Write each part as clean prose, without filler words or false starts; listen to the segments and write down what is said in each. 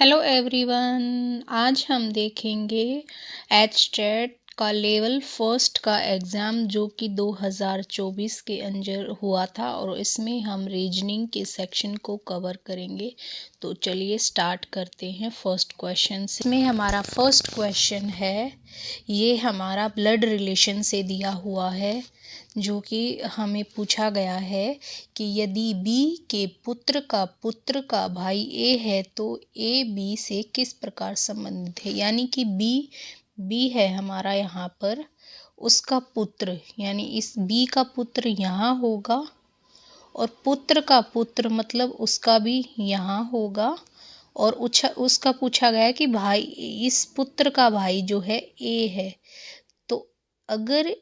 Hello everyone. आज हम देखेंगे एचटेट का लेवल फर्स्ट का एग्ज़ाम जो कि 2024 के अंदर हुआ था और इसमें हम रीजनिंग के सेक्शन को कवर करेंगे। तो चलिए स्टार्ट करते हैं फर्स्ट क्वेश्चन से। इसमें हमारा फर्स्ट क्वेश्चन है, ये हमारा ब्लड रिलेशन से दिया हुआ है, जो कि हमें पूछा गया है कि यदि बी के पुत्र का भाई ए है तो ए बी से किस प्रकार संबंधित है। यानी कि बी है हमारा यहाँ पर, उसका पुत्र यानी इस बी का पुत्र यहाँ होगा और पुत्र का पुत्र मतलब उसका भी यहाँ होगा। और उसका पूछा गया कि भाई, इस पुत्र का भाई जो है ए है, तो अगर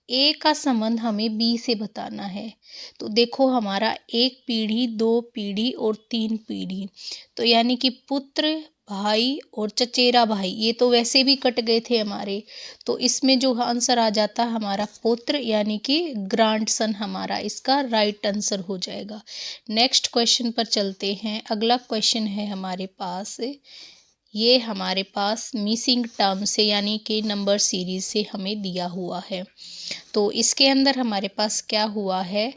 ए का संबंध हमें बी से बताना है। तो देखो हमारा एक पीढ़ी, दो पीढ़ी और तीन पीढ़ी, तो यानी कि पुत्र, भाई और चचेरा भाई, ये तो वैसे भी कट गए थे हमारे। तो इसमें जो आंसर आ जाता है हमारा पुत्र यानी कि ग्रैंडसन, हमारा इसका राइट आंसर हो जाएगा। नेक्स्ट क्वेश्चन पर चलते हैं। अगला क्वेश्चन है हमारे पास, ये हमारे पास मिसिंग टर्म से यानी कि नंबर सीरीज से हमें दिया हुआ है। तो इसके अंदर हमारे पास क्या हुआ है,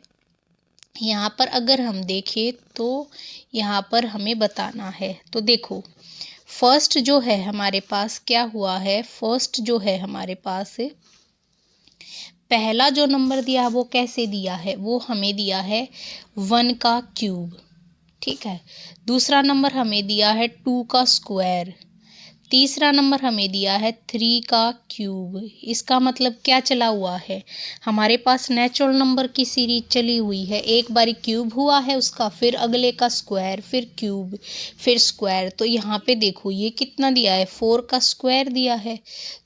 यहाँ पर अगर हम देखें तो यहाँ पर हमें बताना है। तो देखो फर्स्ट जो है हमारे पास क्या हुआ है, फर्स्ट जो है हमारे पास पहला जो नंबर दिया वो कैसे दिया है, वो हमें दिया है 1 का क्यूब, ठीक है। दूसरा नंबर हमें दिया है 2 का स्क्वायर। तीसरा नंबर हमें दिया है 3 का क्यूब। इसका मतलब क्या चला हुआ है, हमारे पास नेचुरल नंबर की सीरीज चली हुई है। एक बारी क्यूब हुआ है उसका, फिर अगले का स्क्वायर, फिर क्यूब, फिर स्क्वायर। तो यहाँ पे देखो ये कितना दिया है, 4 का स्क्वायर दिया है।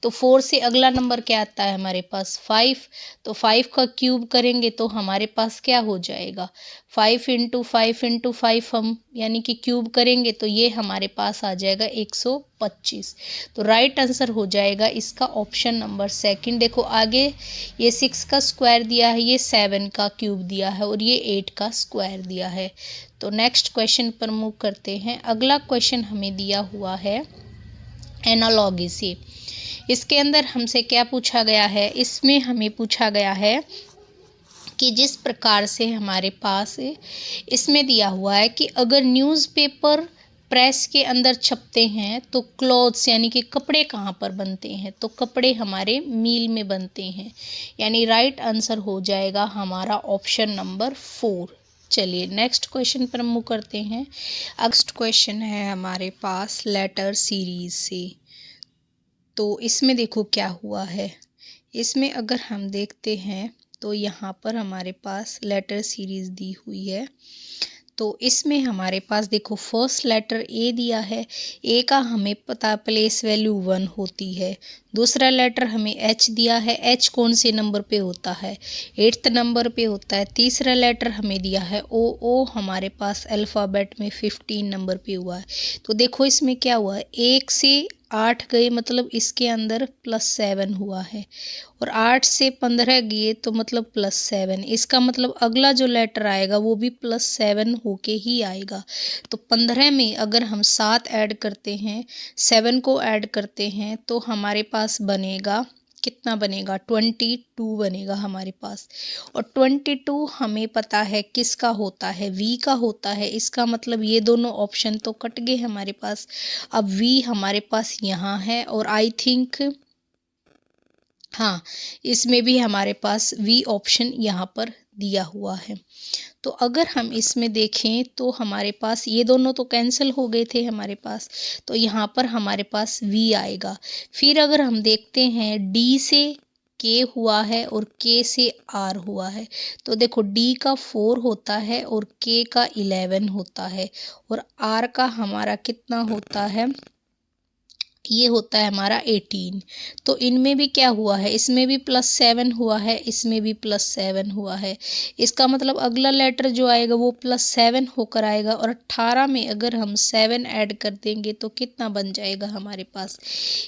तो 4 से अगला नंबर क्या आता है हमारे पास 5। तो 5 का क्यूब करेंगे तो हमारे पास क्या हो जाएगा, 5 इंटू 5 इंटू 5 हम यानी कि क्यूब करेंगे तो ये हमारे पास आ जाएगा 125। तो राइट आंसर हो जाएगा इसका ऑप्शन नंबर सेकंड। देखो आगे ये 6 का स्क्वायर दिया है, ये 7 का क्यूब दिया है और ये 8 का स्क्वायर दिया है। तो नेक्स्ट क्वेश्चन पर मूव करते हैं। अगला क्वेश्चन हमें दिया हुआ है एनालॉगी से। इसके अंदर हमसे क्या पूछा गया है, इसमें हमें पूछा गया है कि जिस प्रकार से हमारे पास इसमें दिया हुआ है कि अगर न्यूज़पेपर प्रेस के अंदर छपते हैं तो क्लॉथ्स यानी कि कपड़े कहाँ पर बनते हैं, तो कपड़े हमारे मील में बनते हैं। यानी राइट आंसर हो जाएगा हमारा ऑप्शन नंबर 4। चलिए नेक्स्ट क्वेश्चन पर मूव करते हैं। नेक्स्ट क्वेश्चन है हमारे पास लेटर सीरीज से। तो इसमें देखो क्या हुआ है, इसमें अगर हम देखते हैं तो यहाँ पर हमारे पास लेटर सीरीज दी हुई है। तो इसमें हमारे पास देखो फर्स्ट लेटर ए दिया है, ए का हमें पता प्लेस वैल्यू 1 होती है। दूसरा लेटर हमें एच दिया है, एच कौन से नंबर पे होता है, 8th नंबर पे होता है। तीसरा लेटर हमें दिया है ओ, ओ हमारे पास अल्फ़ाबेट में 15 नंबर पे हुआ है। तो देखो इसमें क्या हुआ है, 1 से 8 गए मतलब इसके अंदर +7 हुआ है, और 8 से 15 गए तो मतलब +7। इसका मतलब अगला जो लेटर आएगा वो भी +7 होके ही आएगा। तो 15 में अगर हम 7 ऐड करते हैं, 7 को ऐड करते हैं तो हमारे पास बनेगा कितना, बनेगा 22 बनेगा हमारे पास। और 22 हमें पता है किसका होता है, वी का होता है। इसका मतलब ये दोनों ऑप्शन तो कट गए हमारे पास। अब वी हमारे पास यहाँ है और आई थिंक हाँ, इसमें भी हमारे पास वी ऑप्शन यहाँ पर दिया हुआ है। तो अगर हम इसमें देखें तो हमारे पास ये दोनों तो कैंसिल हो गए थे हमारे पास, तो यहाँ पर हमारे पास वी आएगा। फिर अगर हम देखते हैं डी से के हुआ है और के से आर हुआ है, तो देखो डी का 4 होता है और के का 11 होता है और आर का हमारा कितना होता है, ये होता है हमारा 18। तो इनमें भी क्या हुआ है, इसमें भी +7 हुआ है, इसमें भी +7 हुआ है। इसका मतलब अगला लेटर जो आएगा वो +7 होकर आएगा। और 18 में अगर हम 7 ऐड कर देंगे तो कितना बन जाएगा हमारे पास,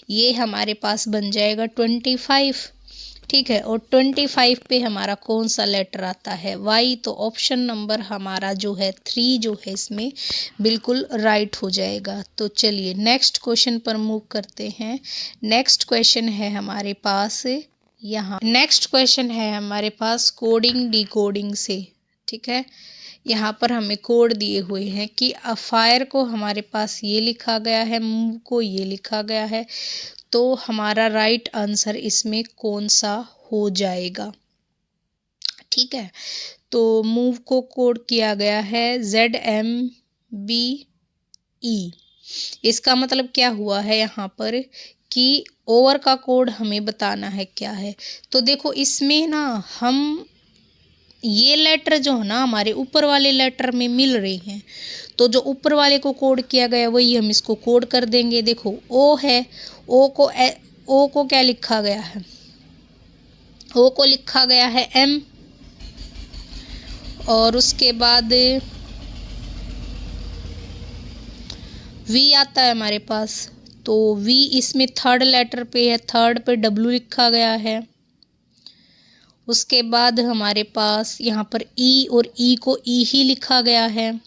ये हमारे पास बन जाएगा 25। ठीक है। और 25 पे हमारा कौन सा लेटर आता है? वाई। तो ऑप्शन नंबर हमारा जो है 3 जो है इसमें बिल्कुल राइट हो जाएगा। तो चलिए नेक्स्ट क्वेश्चन पर मूव करते हैं। नेक्स्ट क्वेश्चन है हमारे पास यहाँ, नेक्स्ट क्वेश्चन है हमारे पास कोडिंग डिकोडिंग से। ठीक है, यहाँ पर हमें कोड दिए हुए हैं कि फायर को हमारे पास ये लिखा गया है, मूव को ये लिखा गया है। तो हमारा राइट आंसर इसमें कौन सा हो जाएगा? ठीक है, तो मूव को कोड किया गया है ZMBE। इसका मतलब क्या हुआ है यहाँ पर कि ओवर का कोड हमें बताना है क्या है। तो देखो इसमें ना हम ये लेटर जो है ना हमारे ऊपर वाले लेटर में मिल रहे हैं, तो जो ऊपर वाले को कोड किया गया वही हम इसको कोड कर देंगे। देखो ओ है, ओ को क्या लिखा गया है? ओ को लिखा गया है M, और उसके बाद V आता है हमारे पास। तो V इसमें थर्ड लेटर पे है, थर्ड पे W लिखा गया है। उसके बाद हमारे पास यहाँ पर E, और E को E ही लिखा गया है।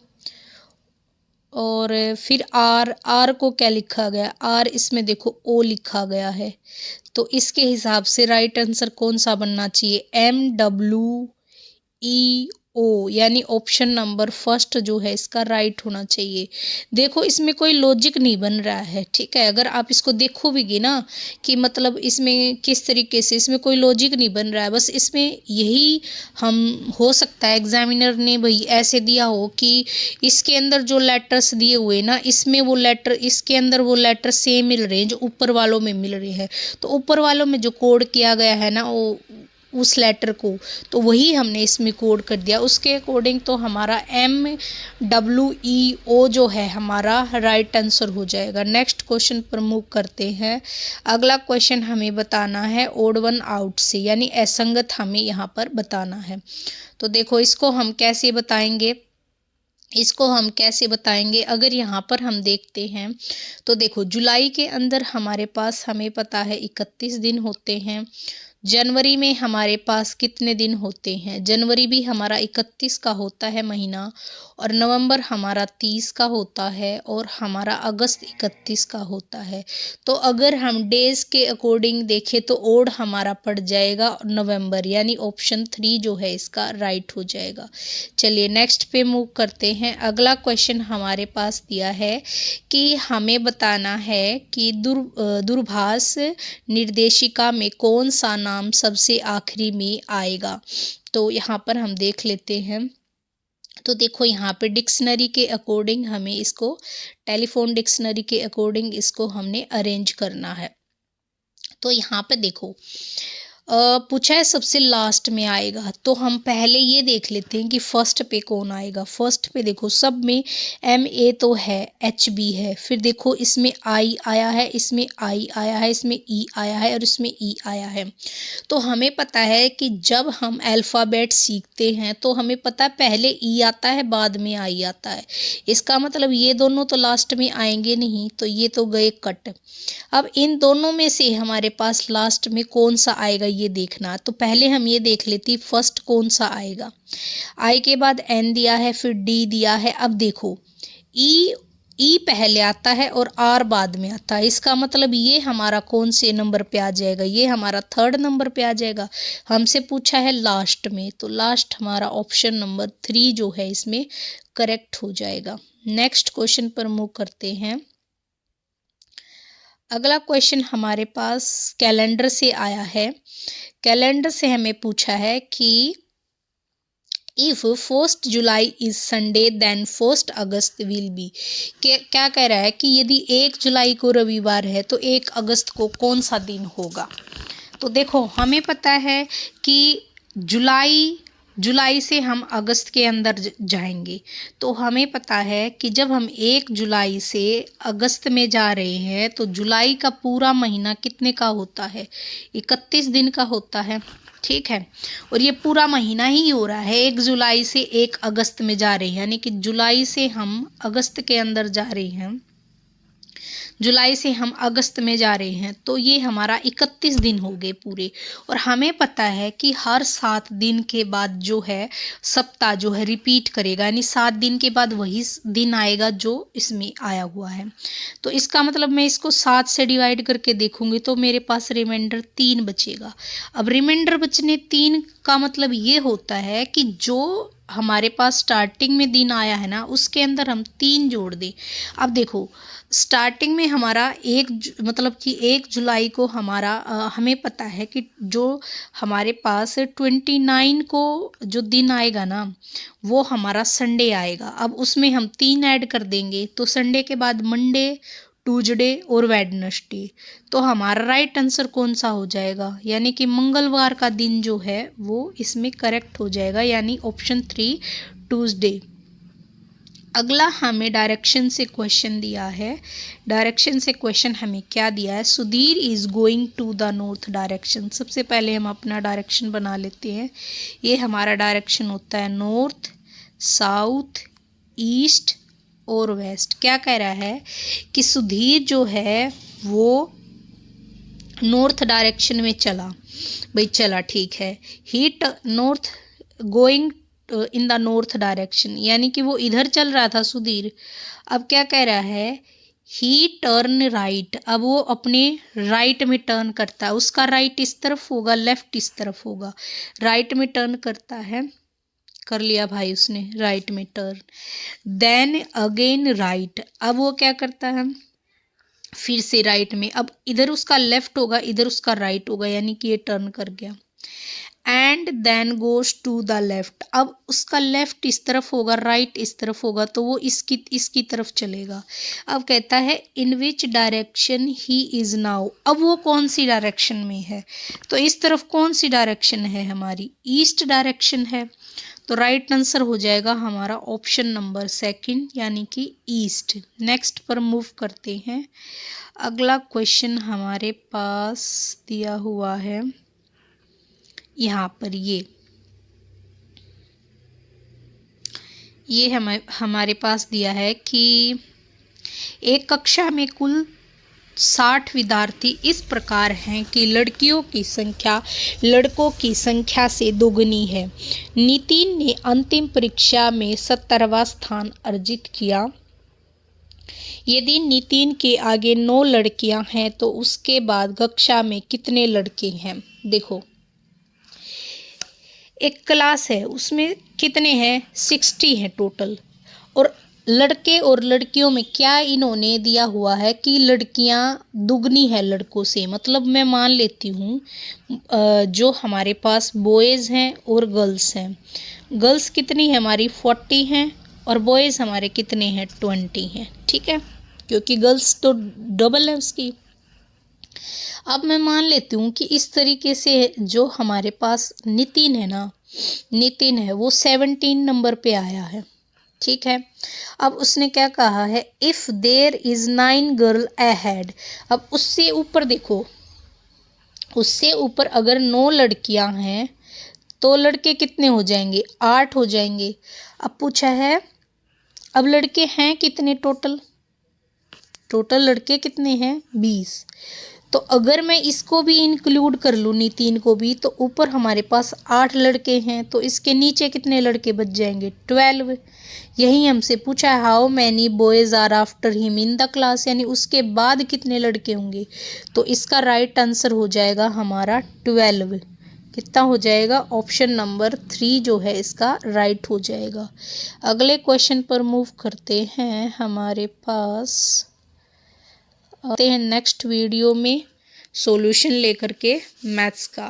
और फिर R को क्या लिखा गया? R इसमें देखो O लिखा गया है। तो इसके हिसाब से राइट आंसर कौन सा बनना चाहिए? MWEO, यानी ऑप्शन नंबर फर्स्ट जो है इसका राइट होना चाहिए। देखो इसमें कोई लॉजिक नहीं बन रहा है। ठीक है, अगर आप इसको देखो भी ना कि मतलब इसमें किस तरीके से, इसमें कोई लॉजिक नहीं बन रहा है। बस इसमें यही हम हो सकता है एग्जामिनर ने भाई ऐसे दिया हो कि इसके अंदर जो लेटर्स दिए हुए ना, इसमें वो लेटर, इसके अंदर वो लेटर सेम मिल रहे हैं जो ऊपर वालों में मिल रहे हैं। तो ऊपर वालों में जो कोड किया गया है ना वो उस लेटर को, तो वही हमने इसमें कोड कर दिया। उसके अकॉर्डिंग तो हमारा MWEO जो है हमारा राइट आंसर हो जाएगा। नेक्स्ट क्वेश्चन पर मूव करते हैं। अगला क्वेश्चन हमें बताना है ओड वन आउट से, यानी असंगत हमें यहाँ पर बताना है। तो देखो इसको हम कैसे बताएंगे, अगर यहाँ पर हम देखते हैं तो देखो जुलाई के अंदर हमारे पास हमें पता है 31 दिन होते हैं। जनवरी में हमारे पास कितने दिन होते हैं? जनवरी भी हमारा 31 का होता है महीना, और नवंबर हमारा 30 का होता है, और हमारा अगस्त 31 का होता है। तो अगर हम डेज के अकॉर्डिंग देखें तो ओड हमारा पड़ जाएगा नवंबर, यानी ऑप्शन 3 जो है इसका राइट हो जाएगा। चलिए नेक्स्ट पे मूव करते हैं। अगला क्वेश्चन हमारे पास दिया है कि हमें बताना है कि दूरभाष निर्देशिका में कौन सा नाम सबसे आखिरी में आएगा। तो यहाँ पर हम देख लेते हैं। तो देखो यहाँ पे डिक्शनरी के अकॉर्डिंग हमें इसको, टेलीफोन डिक्शनरी के अकॉर्डिंग इसको हमने अरेंज करना है। तो यहाँ पे देखो पूछा है सबसे लास्ट में आएगा, तो हम पहले ये देख लेते हैं कि फर्स्ट पे कौन आएगा। फर्स्ट पे देखो सब में MA तो है, HB है, फिर देखो इसमें I आया है, इसमें I आया है, इसमें E आया है, और इसमें E आया है। तो हमें पता है कि जब हम अल्फ़ाबेट सीखते हैं तो हमें पता है पहले E आता है बाद में I आता है। इसका मतलब ये दोनों तो लास्ट में आएंगे नहीं, तो ये तो गए कट। अब इन दोनों में से हमारे पास लास्ट में कौन सा आएगा ये देखना। तो पहले हम ये देख लेते फर्स्ट कौन सा आएगा। I के बाद N दिया है, फिर D दिया है। अब देखो E पहले आता है और R बाद में आता है। इसका मतलब ये हमारा कौन से नंबर पे आ जाएगा? ये हमारा थर्ड नंबर पे आ जाएगा। हमसे पूछा है लास्ट में, तो लास्ट हमारा ऑप्शन नंबर 3 जो है इसमें करेक्ट हो जाएगा। नेक्स्ट क्वेश्चन पर मूव करते हैं। अगला क्वेश्चन हमारे पास कैलेंडर से आया है। कैलेंडर से हमें पूछा है कि if 1 July is Sunday then 1 August will be. क्या कह रहा है कि यदि 1 जुलाई को रविवार है तो 1 अगस्त को कौन सा दिन होगा। तो देखो हमें पता है कि जुलाई से हम अगस्त के अंदर जाएंगे, तो हमें पता है कि जब हम 1 जुलाई से अगस्त में जा रहे हैं तो जुलाई का पूरा महीना कितने का होता है? 31 दिन का होता है। ठीक है, और ये पूरा महीना ही हो रहा है। 1 जुलाई से 1 अगस्त में जा रहे हैं, यानी कि जुलाई से हम अगस्त के अंदर जा रहे हैं। जुलाई से हम अगस्त में जा रहे हैं, तो ये हमारा 31 दिन हो गए पूरे। और हमें पता है कि हर 7 दिन के बाद जो है सप्ताह जो है रिपीट करेगा, यानी 7 दिन के बाद वही दिन आएगा जो इसमें आया हुआ है। तो इसका मतलब मैं इसको 7 से डिवाइड करके देखूंगी तो मेरे पास रिमाइंडर 3 बचेगा। अब रिमाइंडर बचने 3 का मतलब ये होता है कि जो हमारे पास स्टार्टिंग में दिन आया है ना, उसके अंदर हम 3 जोड़ दें। अब देखो, स्टार्टिंग में हमारा मतलब कि 1 जुलाई को हमारा हमें पता है कि जो हमारे पास 29 को जो दिन आएगा ना, वो हमारा संडे आएगा। अब उसमें हम 3 ऐड कर देंगे, तो संडे के बाद मंडे, ट्यूसडे और वेडनेसडे। तो हमारा राइट आंसर कौन सा हो जाएगा, यानी कि मंगलवार का दिन जो है वो इसमें करेक्ट हो जाएगा, यानी ऑप्शन 3 ट्यूसडे। अगला हमें डायरेक्शन से क्वेश्चन दिया है। डायरेक्शन से क्वेश्चन हमें क्या दिया है, Sudhir is going to the north direction. सबसे पहले हम अपना डायरेक्शन बना लेते हैं। ये हमारा डायरेक्शन होता है नॉर्थ, साउथ, ईस्ट और वेस्ट। क्या कह रहा है कि सुधीर जो है वो नॉर्थ डायरेक्शन में चला। भाई चला, ठीक है। He north going in the north direction, यानी कि वो इधर चल रहा था सुधीर। अब क्या कह रहा है, ही टर्न राइट। अब वो अपने राइट में टर्न करता है, उसका राइट इस तरफ होगा, लेफ्ट इस तरफ होगा। राइट में टर्न करता है, कर लिया भाई उसने राइट में टर्न। Then again right. अब वो क्या करता है, फिर से राइट में। अब इधर उसका लेफ्ट होगा, इधर उसका राइट होगा, यानी कि ये टर्न कर गया। And then goes to the left. अब उसका लेफ्ट इस तरफ होगा, राइट इस तरफ होगा, तो वो इसकी तरफ चलेगा। अब कहता है in which direction he is now. अब वो कौन सी डायरेक्शन में है, तो इस तरफ कौन सी डायरेक्शन है, हमारी ईस्ट डायरेक्शन है। तो राइट आंसर हो जाएगा हमारा ऑप्शन नंबर 2, यानी कि ईस्ट। नेक्स्ट पर मूव करते हैं। अगला क्वेश्चन हमारे पास दिया हुआ है यहाँ पर। ये हमारे पास दिया है कि एक कक्षा में कुल 60 विद्यार्थी इस प्रकार हैं कि लड़कियों की संख्या लड़कों की संख्या से दोगुनी है। नितिन ने अंतिम परीक्षा में 17वां स्थान अर्जित किया। यदि नितिन के आगे 9 लड़कियां हैं तो उसके बाद कक्षा में कितने लड़के हैं। देखो, एक क्लास है, उसमें कितने हैं, 60 हैं टोटल। और लड़के और लड़कियों में क्या इन्होंने दिया हुआ है कि लड़कियां दुगनी है लड़कों से। मतलब मैं मान लेती हूँ जो हमारे पास बॉयज़ हैं और गर्ल्स हैं। गर्ल्स कितनी है हमारी, 40 हैं, और बॉयज़ हमारे कितने हैं, 20 हैं। ठीक है, क्योंकि गर्ल्स तो डबल है उसकी। अब मैं मान लेती हूँ कि इस तरीके से जो हमारे पास नितिन है ना, नितिन है वो 17 नंबर पे आया है। ठीक है, अब उसने क्या कहा है, if there is 9 girl ahead. अब उससे ऊपर देखो, उससे ऊपर अगर 9 लड़कियां हैं तो लड़के कितने हो जाएंगे, 8 हो जाएंगे। अब पूछा है, अब लड़के हैं कितने टोटल, टोटल लड़के कितने हैं, 20। तो अगर मैं इसको भी इंक्लूड कर लूँ नितिन को भी, तो ऊपर हमारे पास 8 लड़के हैं, तो इसके नीचे कितने लड़के बच जाएंगे, 12। यही हमसे पूछा है, how many boys are after him in the class, यानी उसके बाद कितने लड़के होंगे। तो इसका राइट आंसर हो जाएगा हमारा 12। कितना हो जाएगा, ऑप्शन नंबर 3 जो है इसका राइट हो जाएगा। अगले क्वेश्चन पर मूव करते हैं। हमारे पास आते हैं नेक्स्ट वीडियो में सॉल्यूशन लेकर के मैथ्स का।